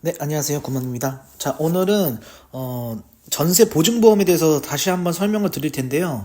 네, 안녕하세요. 구먼입니다. 자, 오늘은 전세 보증보험에 대해서 다시 한번 설명을 드릴 텐데요.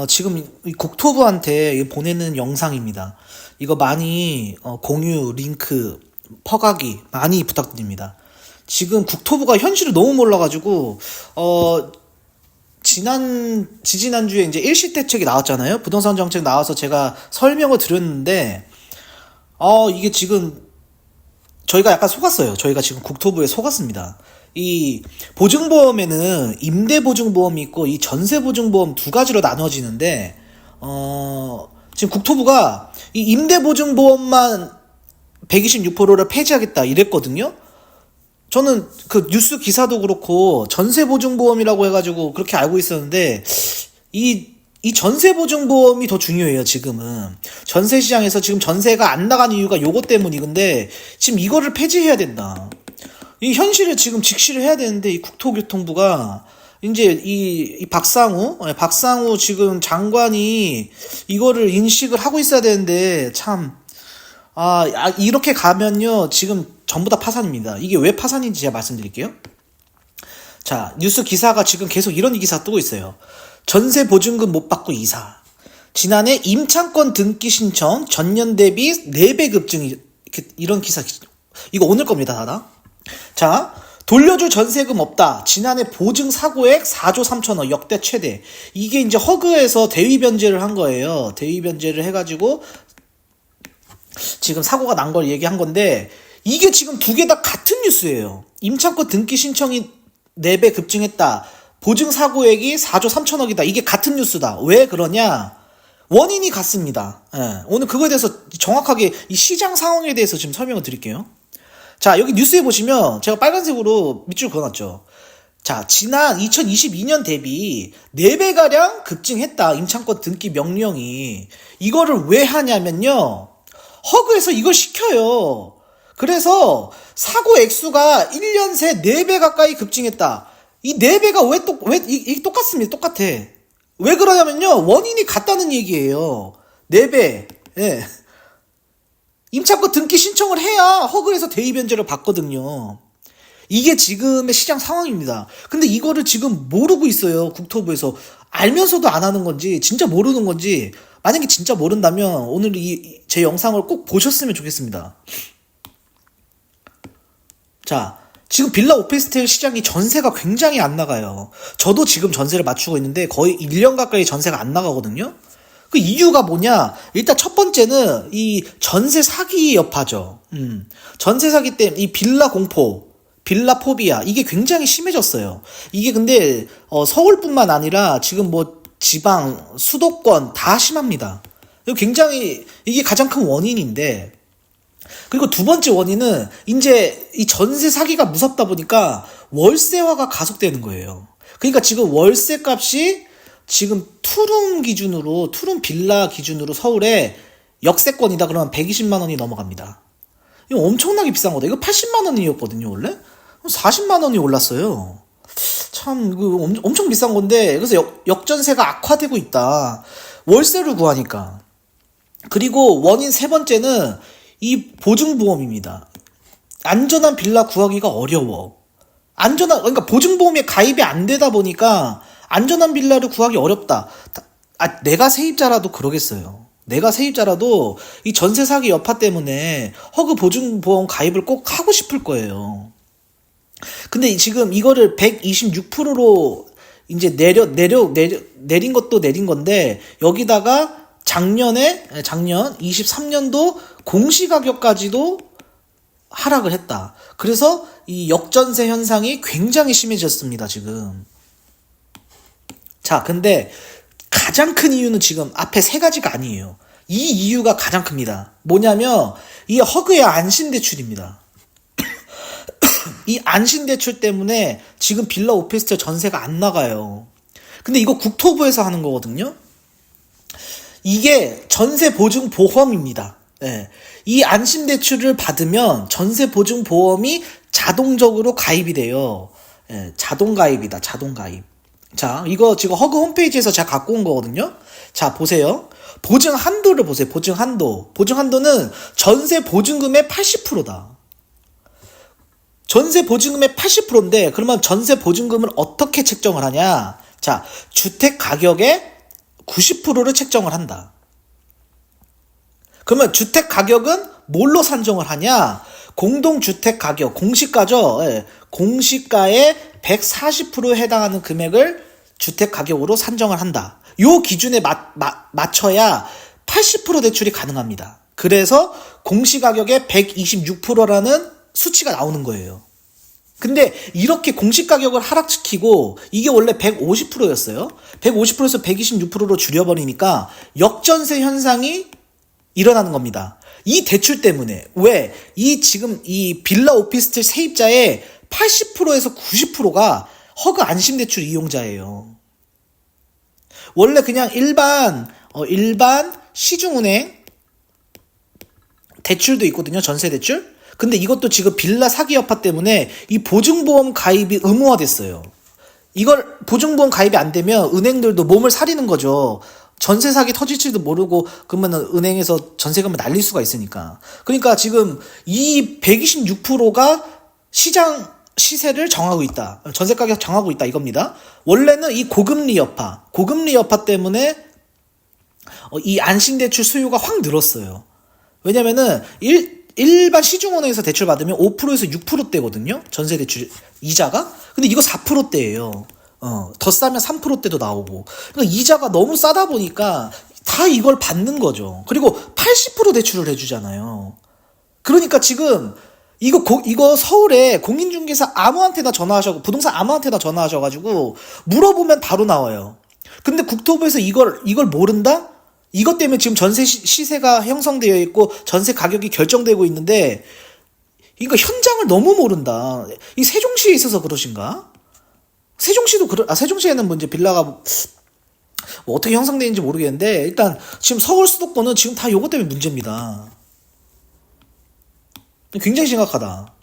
지금 이 국토부한테 보내는 영상입니다. 이거 많이 공유, 링크, 퍼가기 많이 부탁드립니다. 지금 국토부가 현실을 너무 몰라가지고 지지난주에 이제 일시대책이 나왔잖아요. 부동산 정책 나와서 제가 설명을 드렸는데 이게 지금 저희가 약간 속았어요. 저희가 지금 국토부에 속았습니다. 이 보증보험에는 임대보증보험이 있고 이 전세보증보험 두 가지로 나눠지는데 지금 국토부가 이 임대보증보험만 126%를 폐지하겠다 이랬거든요. 저는 그 뉴스 기사도 그렇고 전세보증보험이라고 해가지고 그렇게 알고 있었는데 이 전세보증보험이 더 중요해요, 지금은. 전세시장에서 지금 전세가 안 나가는 이유가 요것 때문이근데, 지금 이거를 폐지해야 된다. 이 현실을 지금 직시를 해야 되는데, 이 국토교통부가, 이제 이 박상우 지금 장관이 이거를 인식을 하고 있어야 되는데, 참, 이렇게 가면요, 지금 전부 다 파산입니다. 이게 왜 파산인지 제가 말씀드릴게요. 자, 뉴스 기사가 지금 계속 이런 기사 뜨고 있어요. 전세 보증금 못 받고 이사. 지난해 임차권 등기 신청 전년 대비 4배 급증. 이런 기사. 이거 오늘 겁니다, 다다. 자, 돌려줄 전세금 없다. 지난해 보증 사고액 4조 3천억 역대 최대. 이게 이제 허그에서 대위 변제를 한 거예요. 대위 변제를 해가지고 지금 사고가 난 걸 얘기한 건데, 이게 지금 두 개 다 같은 뉴스예요. 임차권 등기 신청이 4배 급증했다. 보증 사고액이 4조 3천억이다. 이게 같은 뉴스다. 왜 그러냐? 원인이 같습니다. 예, 오늘 그거에 대해서 정확하게 이 시장 상황에 대해서 지금 설명을 드릴게요. 자, 여기 뉴스에 보시면 제가 빨간색으로 밑줄 그어놨죠. 자, 지난 2022년 대비 4배가량 급증했다. 임차권 등기 명령이. 이거를 왜 하냐면요. 허그에서 이걸 시켜요. 그래서 사고 액수가 1년 새 4배 가까이 급증했다. 이 4배가 이게 똑같습니다. 똑같아. 왜 그러냐면요. 원인이 같다는 얘기예요. 4배. 예. 임차권 등기 신청을 해야 허그에서 대위 변제를 받거든요. 이게 지금의 시장 상황입니다. 근데 이거를 지금 모르고 있어요. 국토부에서. 알면서도 안 하는 건지, 진짜 모르는 건지, 만약에 진짜 모른다면 오늘 제 영상을 꼭 보셨으면 좋겠습니다. 자, 지금 빌라 오피스텔 시장이 전세가 굉장히 안 나가요. 저도 지금 전세를 맞추고 있는데 거의 1년 가까이 전세가 안 나가거든요. 그 이유가 뭐냐? 일단 첫 번째는 이 전세 사기 여파죠. 전세 사기 때문에 이 빌라 공포, 빌라 포비아 이게 굉장히 심해졌어요. 이게 근데 서울뿐만 아니라 지금 뭐 지방, 수도권 다 심합니다. 굉장히 이게 가장 큰 원인인데, 그리고 두 번째 원인은 이제 이 전세 사기가 무섭다 보니까 월세화가 가속되는 거예요. 그러니까 지금 월세 값이 지금 투룸 빌라 기준으로 서울에 역세권이다 그러면 120만 원이 넘어갑니다. 이거 엄청나게 비싼 거다. 이거 80만 원이었거든요, 원래? 40만 원이 올랐어요. 참, 엄청 비싼 건데, 그래서 역전세가 악화되고 있다. 월세를 구하니까. 그리고 원인 세 번째는 이 보증보험입니다. 안전한 빌라 구하기가 어려워. 그러니까 보증보험에 가입이 안 되다 보니까 안전한 빌라를 구하기 어렵다. 내가 세입자라도 그러겠어요. 내가 세입자라도 이 전세 사기 여파 때문에 허그 보증보험 가입을 꼭 하고 싶을 거예요. 근데 지금 이거를 126%로 이제 내린 것도 내린 건데, 여기다가 작년 23년도 공시가격까지도 하락을 했다. 그래서 이 역전세 현상이 굉장히 심해졌습니다, 지금. 자, 근데 가장 큰 이유는 지금 앞에 세 가지가 아니에요. 이 이유가 가장 큽니다. 뭐냐면 이 허그의 안심대출입니다. 이 안심대출 때문에 지금 빌라 오피스텔 전세가 안 나가요. 근데 이거 국토부에서 하는 거거든요. 이게 전세보증보험입니다. 예. 이 안심대출을 받으면 전세보증보험이 자동적으로 가입이 돼요. 예, 자동가입이다, 자동가입. 자, 이거 지금 허그 홈페이지에서 제가 갖고 온 거거든요. 자, 보세요. 보증 한도를 보세요. 보증 한도. 보증 한도는 전세 보증금의 80%다. 전세 보증금의 80%인데 그러면 전세 보증금을 어떻게 책정을 하냐? 자, 주택 가격의 90%를 책정을 한다. 그러면 주택 가격은 뭘로 산정을 하냐? 공동주택 가격, 공시가죠. 예, 공시가의 140%에 해당하는 금액을 주택 가격으로 산정을 한다. 요 기준에 맞춰야 80% 대출이 가능합니다. 그래서 공시가격의 126%라는 수치가 나오는 거예요. 근데 이렇게 공시가격을 하락시키고 이게 원래 150%였어요. 150%에서 126%로 줄여버리니까 역전세 현상이 일어나는 겁니다. 이 대출 때문에. 왜? 지금 이 빌라 오피스텔 세입자의 80%에서 90%가 허그 안심대출 이용자예요. 원래 그냥 일반 시중은행 대출도 있거든요. 전세 대출. 근데 이것도 지금 빌라 사기 여파 때문에 이 보증보험 가입이 의무화됐어요. 이걸 보증보험 가입이 안 되면 은행들도 몸을 사리는 거죠. 전세 사기 터질지도 모르고 그러면 은행에서 전세금을 날릴 수가 있으니까. 그러니까 지금 이 126%가 시장 시세를 정하고 있다. 전세 가격 정하고 있다 이겁니다. 원래는 이 고금리 여파 때문에 이 안심대출 수요가 확 늘었어요. 왜냐면은 일반 시중은행에서 대출 받으면 5%에서 6%대거든요. 전세 대출 이자가. 근데 이거 4%대예요. 더 싸면 3%대도 나오고. 그러니까 이자가 너무 싸다 보니까 다 이걸 받는 거죠. 그리고 80% 대출을 해주잖아요. 그러니까 지금 이거 서울에 공인중개사 아무한테나 전화하셔고 부동산 아무한테나 전화하셔가지고 물어보면 바로 나와요. 근데 국토부에서 이걸 모른다? 이것 때문에 지금 전세 시세가 형성되어 있고 전세 가격이 결정되고 있는데 이거 현장을 너무 모른다. 이 세종시에 있어서 그러신가? 세종시에는 뭐 이제 빌라가 뭐 어떻게 형성되는지 모르겠는데 일단 지금 서울 수도권은 지금 다 요것 때문에 문제입니다. 굉장히 심각하다.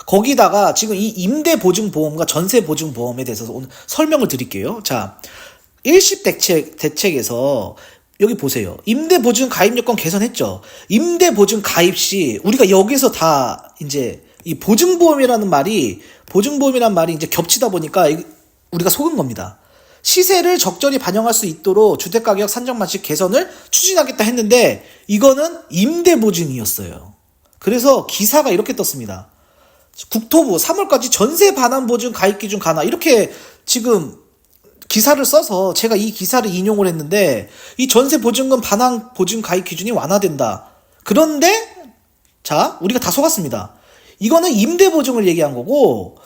거기다가 지금 이 임대보증보험과 전세보증보험에 대해서 오늘 설명을 드릴게요. 자, 일시 대책에서 여기 보세요. 임대보증 가입 요건 개선했죠. 임대보증 가입 시 우리가 여기서 다 이제 이 보증보험이라는 말이 이제 겹치다 보니까 우리가 속은 겁니다. 시세를 적절히 반영할 수 있도록 주택가격 산정 방식 개선을 추진하겠다 했는데 이거는 임대보증이었어요. 그래서 기사가 이렇게 떴습니다. 국토부 3월까지 전세 반환 보증 가입 기준 간화 이렇게 지금 기사를 써서 제가 이 기사를 인용을 했는데 이 전세 보증금 반환 보증 가입 기준이 완화된다. 그런데 자, 우리가 다 속았습니다. 이거는 임대 보증을 얘기한 거고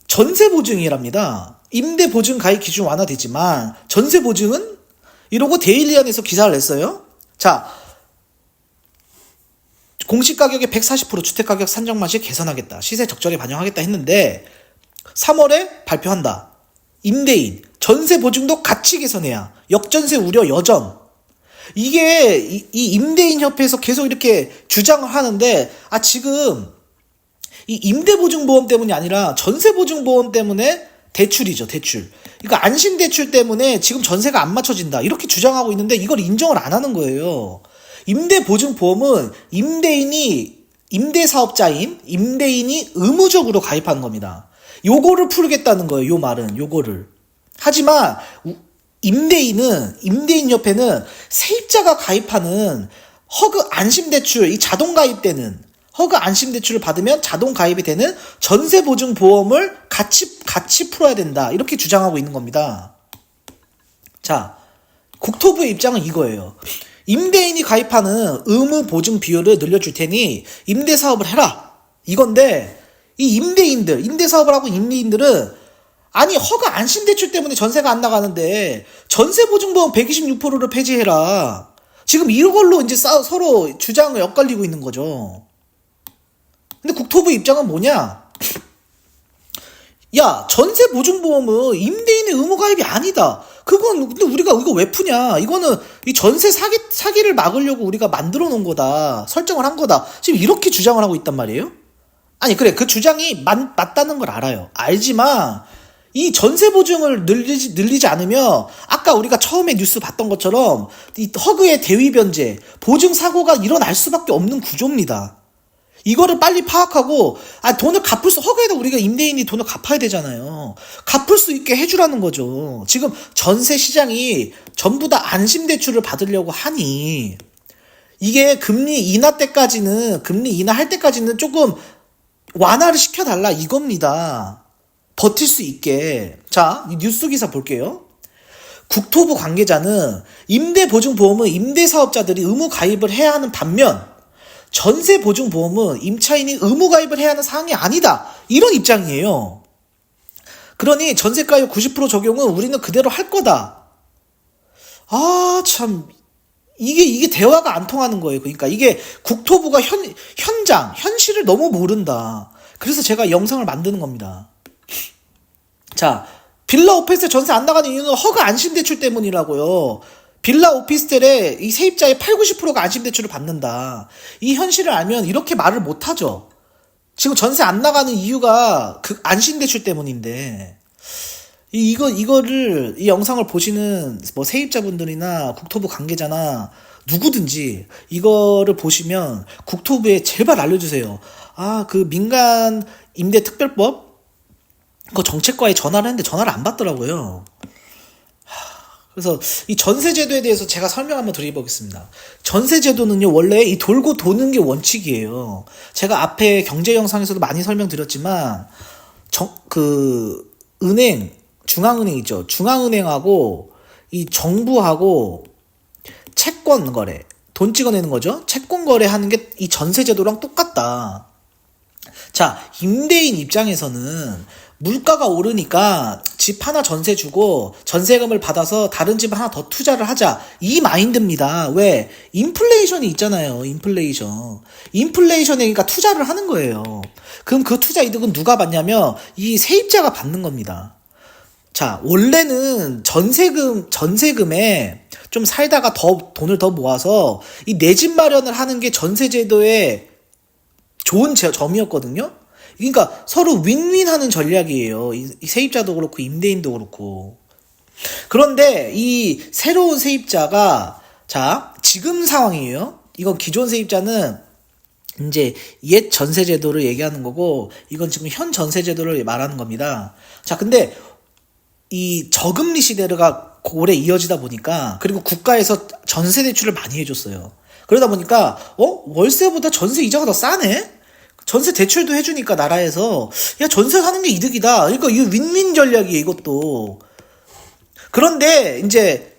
전세 보증이랍니다. 임대 보증 가입 기준 완화되지만 전세 보증은 이러고 데일리안에서 기사를 냈어요. 자, 공시가격의 140% 주택가격 산정 방식 개선하겠다. 시세 적절히 반영하겠다 했는데 3월에 발표한다. 임대인 전세 보증도 같이 개선해야 역전세 우려 여전. 이게 이 임대인 협회에서 계속 이렇게 주장을 하는데 지금 이 임대보증보험 때문이 아니라 전세보증보험 때문에 대출이죠. 대출. 그러니까 안심대출 때문에 지금 전세가 안 맞춰진다. 이렇게 주장하고 있는데 이걸 인정을 안 하는 거예요. 임대보증보험은 임대사업자인 임대인이 의무적으로 가입하는 겁니다. 요거를 풀겠다는 거예요. 요 말은 요거를. 하지만 임대인협회는 세입자가 가입하는 허그 안심대출, 이 자동 가입되는 허그 안심대출을 받으면 자동 가입이 되는 전세보증보험을 같이 풀어야 된다. 이렇게 주장하고 있는 겁니다. 자, 국토부의 입장은 이거예요. 임대인이 가입하는 의무 보증 비율을 늘려줄 테니 임대사업을 해라. 이건데 이 임대사업을 하고 임대인들은 아니 허그 안심대출 때문에 전세가 안 나가는데 전세보증보험 126%를 폐지해라. 지금 이걸로 이제 서로 주장을 엇갈리고 있는 거죠. 근데 국토부 입장은 뭐냐? 야, 전세보증보험은 임대인의 의무 가입이 아니다. 근데 우리가 이거 왜 푸냐? 이거는 이 전세 사기를 막으려고 우리가 만들어 놓은 거다. 설정을 한 거다. 지금 이렇게 주장을 하고 있단 말이에요? 아니, 그래. 그 주장이 맞다는 걸 알아요. 알지만, 이 전세 보증을 늘리지 않으면, 아까 우리가 처음에 뉴스 봤던 것처럼, 이 허그의 대위 변제, 보증 사고가 일어날 수밖에 없는 구조입니다. 이거를 빨리 파악하고, 돈을 갚을 수, 허가에다 우리가 임대인이 돈을 갚아야 되잖아요. 갚을 수 있게 해주라는 거죠. 지금 전세 시장이 전부 다 안심대출을 받으려고 하니, 이게 금리 인하할 때까지는 조금 완화를 시켜달라 이겁니다. 버틸 수 있게. 자, 이 뉴스 기사 볼게요. 국토부 관계자는 임대보증보험은 임대사업자들이 의무 가입을 해야 하는 반면 전세보증보험은 임차인이 의무 가입을 해야 하는 사항이 아니다. 이런 입장이에요. 그러니 전세가율 90% 적용은 우리는 그대로 할 거다. 참. 이게 대화가 안 통하는 거예요. 그러니까 이게 국토부가 현실을 너무 모른다. 그래서 제가 영상을 만드는 겁니다. 자, 빌라 오피스텔 전세 안 나가는 이유는 허가 안심대출 때문이라고요. 빌라 오피스텔에 이 세입자의 80~90%가 안심대출을 받는다. 이 현실을 알면 이렇게 말을 못하죠. 지금 전세 안 나가는 이유가 그 안심대출 때문인데, 이거를, 이 영상을 보시는 뭐 세입자분들이나 국토부 관계자나 누구든지 이거를 보시면 국토부에 제발 알려주세요. 그 민간 임대특별법? 그 정책과에 전화를 했는데 전화를 안 받더라고요. 그래서 이 전세제도에 대해서 제가 설명 한번 드려보겠습니다. 전세제도는요, 원래 이 돌고 도는 게 원칙이에요. 제가 앞에 경제 영상에서도 많이 설명드렸지만, 중앙은행 있죠. 중앙은행하고 이 정부하고 채권 거래, 돈 찍어내는 거죠. 채권 거래하는 게 이 전세제도랑 똑같다. 자, 임대인 입장에서는 물가가 오르니까 집 하나 전세 주고 전세금을 받아서 다른 집 하나 더 투자를 하자. 이 마인드입니다. 왜? 인플레이션이 있잖아요. 인플레이션에 그러니까 투자를 하는 거예요. 그럼 그 투자 이득은 누가 받냐면 이 세입자가 받는 겁니다. 자, 원래는 전세금에 좀 살다가 돈을 더 모아서 이 내 집 마련을 하는 게 전세제도의 좋은 점이었거든요. 그러니까 서로 윈윈하는 전략이에요. 이 세입자도 그렇고 임대인도 그렇고. 그런데 이 새로운 세입자가, 자, 지금 상황이에요. 이건 기존 세입자는 이제 옛 전세제도를 얘기하는 거고, 이건 지금 현 전세제도를 말하는 겁니다. 자, 근데 이 저금리 시대가 오래 이어지다 보니까, 그리고 국가에서 전세 대출을 많이 해줬어요. 그러다 보니까 월세보다 전세 이자가 더 싸네? 전세 대출도 해주니까 나라에서 야, 전세 사는 게 이득이다. 그러니까 이거 윈윈 전략이에요, 이것도. 그런데 이제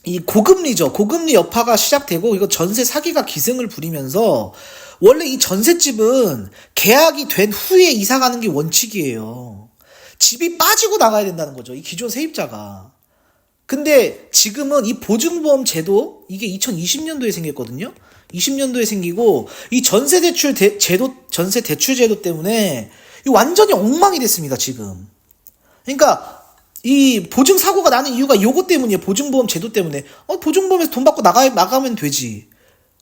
이 고금리죠. 고금리 여파가 시작되고 이거 전세 사기가 기승을 부리면서, 원래 이 전셋집은 계약이 된 후에 이사 가는 게 원칙이에요. 집이 빠지고 나가야 된다는 거죠, 이 기존 세입자가. 근데 지금은 이 보증보험 제도, 이게 2020년도에 생겼거든요. 20년도에 생기고, 이 전세 대출 제도 때문에 완전히 엉망이 됐습니다, 지금. 그러니까 이 보증 사고가 나는 이유가 요거 때문이에요. 보증보험 제도 때문에. 보증보험에서 돈 받고 나가면 되지.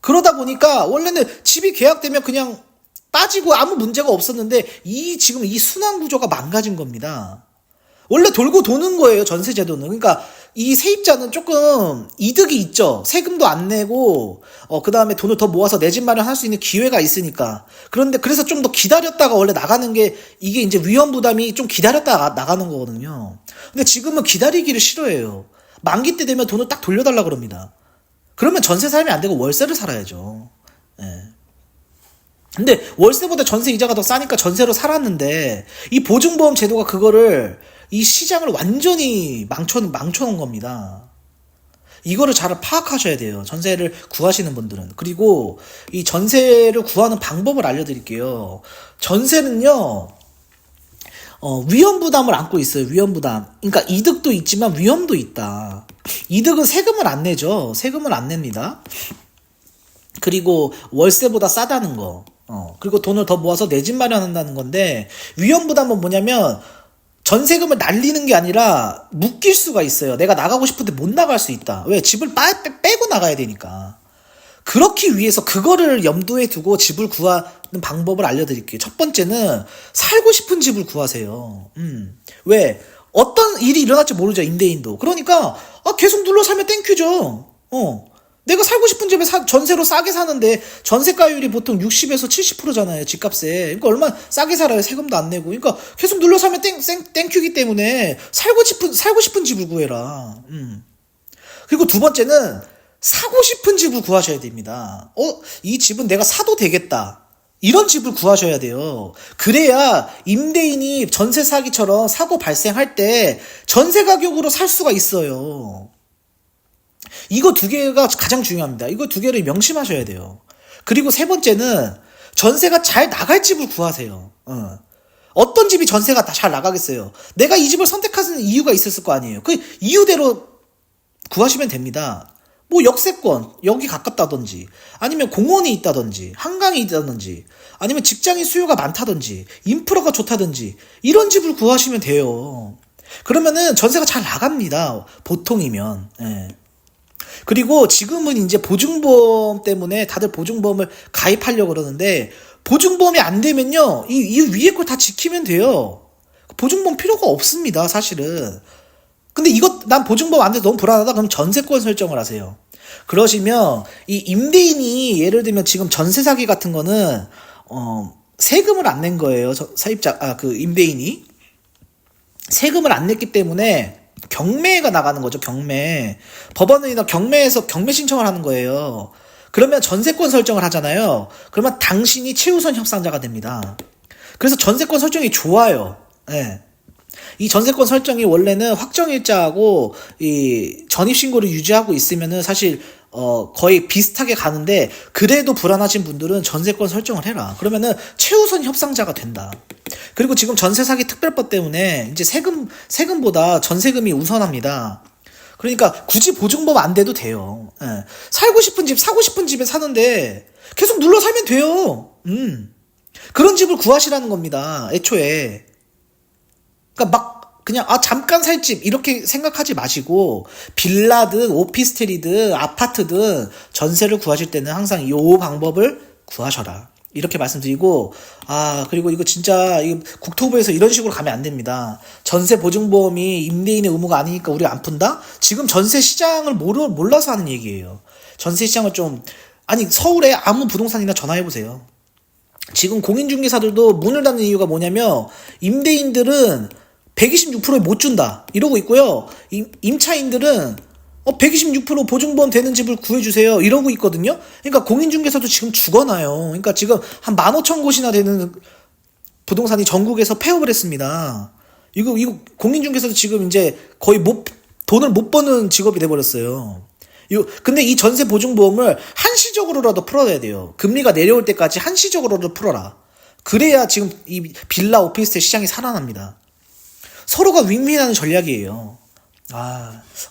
그러다 보니까 원래는 집이 계약되면 그냥 빠지고 아무 문제가 없었는데, 지금 이 순환 구조가 망가진 겁니다. 원래 돌고 도는 거예요, 전세제도는. 그러니까 이 세입자는 조금 이득이 있죠. 세금도 안 내고, 그 다음에 돈을 더 모아서 내 집 마련할 수 있는 기회가 있으니까. 그런데 그래서 좀 더 기다렸다가 원래 나가는 게, 이게 이제 위험 부담이 좀 기다렸다가 나가는 거거든요. 근데 지금은 기다리기를 싫어해요. 만기 때 되면 돈을 딱 돌려달라 그럽니다. 그러면 전세 살면 안 되고 월세를 살아야죠. 예. 근데 월세보다 전세 이자가 더 싸니까 전세로 살았는데, 이 보증보험 제도가 그거를, 이 시장을 완전히 망쳐놓은 겁니다. 이거를 잘 파악하셔야 돼요, 전세를 구하시는 분들은. 그리고 이 전세를 구하는 방법을 알려드릴게요. 전세는요, 위험 부담을 안고 있어요. 위험 부담. 그러니까 이득도 있지만 위험도 있다. 이득은 세금을 안 내죠. 세금을 안 냅니다. 그리고 월세보다 싸다는 거. 그리고 돈을 더 모아서 내 집 마련한다는 건데, 위험 부담은 뭐냐면 전세금을 날리는 게 아니라 묶일 수가 있어요. 내가 나가고 싶은데 못 나갈 수 있다. 왜? 집을 빼고 나가야 되니까. 그렇기 위해서 그거를 염두에 두고 집을 구하는 방법을 알려드릴게요. 첫 번째는 살고 싶은 집을 구하세요. 왜? 어떤 일이 일어날지 모르죠, 임대인도. 그러니까 계속 눌러 살면 땡큐죠. 내가 살고 싶은 집에 전세로 싸게 사는데 전세가율이 보통 60에서 70%잖아요. 집값에. 그러니까 얼마나 싸게 살아요. 세금도 안 내고. 그러니까 계속 눌러 사면 땡큐기 때문에 살고 싶은 집을 구해라. 그리고 두 번째는 사고 싶은 집을 구하셔야 됩니다. 이 집은 내가 사도 되겠다. 이런 집을 구하셔야 돼요. 그래야 임대인이 전세 사기처럼 사고 발생할 때 전세 가격으로 살 수가 있어요. 이거 두 개가 가장 중요합니다. 이거 두 개를 명심하셔야 돼요. 그리고 세 번째는 전세가 잘 나갈 집을 구하세요. 어떤 집이 전세가 잘 나가겠어요? 내가 이 집을 선택하는 이유가 있었을 거 아니에요. 그 이유대로 구하시면 됩니다. 뭐 역세권, 여기 가깝다든지, 아니면 공원이 있다든지, 한강이 있다든지, 아니면 직장인 수요가 많다든지, 인프라가 좋다든지, 이런 집을 구하시면 돼요. 그러면은 전세가 잘 나갑니다. 보통이면. 예. 그리고 지금은 이제 보증보험 때문에 다들 보증보험을 가입하려고 그러는데, 보증보험이 안 되면요, 이 위에 걸 다 지키면 돼요. 보증보험 필요가 없습니다, 사실은. 근데 난 보증보험 안 돼서 너무 불안하다? 그럼 전세권 설정을 하세요. 그러시면, 이 임대인이, 예를 들면 지금 전세 사기 같은 거는, 세금을 안 낸 거예요. 임대인이. 세금을 안 냈기 때문에, 경매가 나가는 거죠, 경매. 법원이나 경매에서 경매 신청을 하는 거예요. 그러면 전세권 설정을 하잖아요. 그러면 당신이 최우선 협상자가 됩니다. 그래서 전세권 설정이 좋아요. 예. 이 전세권 설정이 원래는 확정일자하고 이 전입신고를 유지하고 있으면은 사실 거의 비슷하게 가는데, 그래도 불안하신 분들은 전세권 설정을 해라. 그러면은 최우선 협상자가 된다. 그리고 지금 전세 사기 특별법 때문에 이제 세금보다 전세금이 우선합니다. 그러니까 굳이 보증보험 안 돼도 돼요. 예. 살고 싶은 집, 사고 싶은 집에 사는데 계속 눌러 살면 돼요. 그런 집을 구하시라는 겁니다. 애초에. 그러니까 그냥 잠깐 살 집 이렇게 생각하지 마시고, 빌라든 오피스텔이든 아파트든 전세를 구하실 때는 항상 이 방법을 구하셔라. 이렇게 말씀드리고, 그리고 이거 진짜 국토부에서 이런 식으로 가면 안 됩니다. 전세 보증보험이 임대인의 의무가 아니니까 우리가 안 푼다? 지금 전세 시장을 몰라서 하는 얘기예요. 전세 시장을 서울에 아무 부동산이나 전화해보세요. 지금 공인중개사들도 문을 닫는 이유가 뭐냐면, 임대인들은 126%에 못 준다 이러고 있고요. 임차인들은 126% 보증보험 되는 집을 구해주세요 이러고 있거든요. 그러니까 공인중개사도 지금 죽어나요. 그러니까 지금 한 15,000곳이나 되는 부동산이 전국에서 폐업을 했습니다. 이거 공인중개사도 지금 이제 거의 돈을 못 버는 직업이 돼버렸어요. 근데 이 전세 보증보험을 한시적으로라도 풀어야 돼요. 금리가 내려올 때까지 한시적으로라도 풀어라. 그래야 지금 이 빌라 오피스텔 시장이 살아납니다. 서로가 윈윈하는 전략이에요.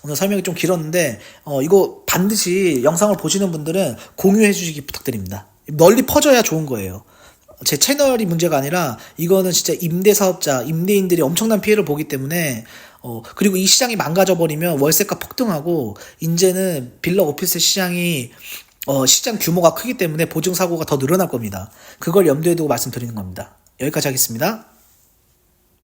오늘 설명이 좀 길었는데, 이거 반드시 영상을 보시는 분들은 공유해 주시기 부탁드립니다. 널리 퍼져야 좋은 거예요. 제 채널이 문제가 아니라, 이거는 진짜 임대사업자, 임대인들이 엄청난 피해를 보기 때문에, 그리고 이 시장이 망가져버리면 월세가 폭등하고, 이제는 빌라 오피스텔 시장이, 시장 규모가 크기 때문에 보증사고가 더 늘어날 겁니다. 그걸 염두에 두고 말씀드리는 겁니다. 여기까지 하겠습니다.